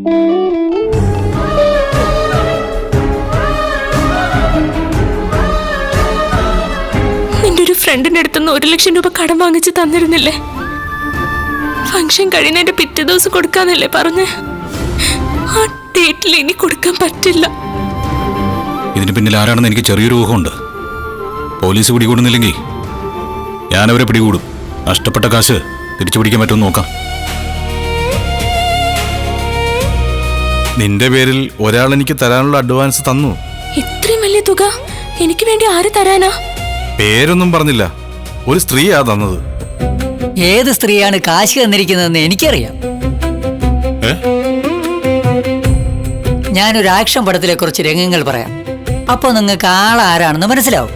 നിന്റെ ഒരു ഫ്രണ്ടിന്റെ അടുത്തുനിന്ന് 1 ലക്ഷം രൂപ കടം വാങ്ങിച്ച് തന്നിരുന്നില്ലേ? ഫംഗ്ഷൻ കഴിയുന്നതിന്റെ പിറ്റേ ദിവസം കൊടുക്കാന്നല്ലേ പറഞ്ഞ്? ആ ഡേറ്റിൽ ഇനി കൊടുക്കാൻ പറ്റില്ല. ഇതിന് പിന്നിൽ ആരാണെന്ന് എനിക്ക് ചെറിയൊരു ഊഹമുണ്ട്. പോലീസ് പിടികൂടുന്നില്ലെങ്കിൽ ഞാനവരെ പിടികൂടും. നഷ്ടപ്പെട്ട കാശ് തിരിച്ചു പിടിക്കാൻ പറ്റുമെന്ന് നോക്കാം. നിന്റെ പേരിൽ ഒരാൾ എനിക്ക് തരാനുള്ള അഡ്വാൻസ് തന്നു. ഇത്രയും വലിയ തുക എനിക്ക് വേണ്ടി ആര് തരാനാ? പേരൊന്നും പറഞ്ഞില്ല. ഒരു സ്ത്രീയാ തന്നത്. ഏത് സ്ത്രീയാണ് കാശ് തന്നിരിക്കുന്നതെന്ന് എനിക്കറിയാം. ഞാനൊരു ആക്ഷൻ പടത്തിലെ കുറച്ച് രംഗങ്ങൾ പറയാം. അപ്പോൾ നിങ്ങൾക്ക് ആളാരാണെന്ന് മനസ്സിലാവും.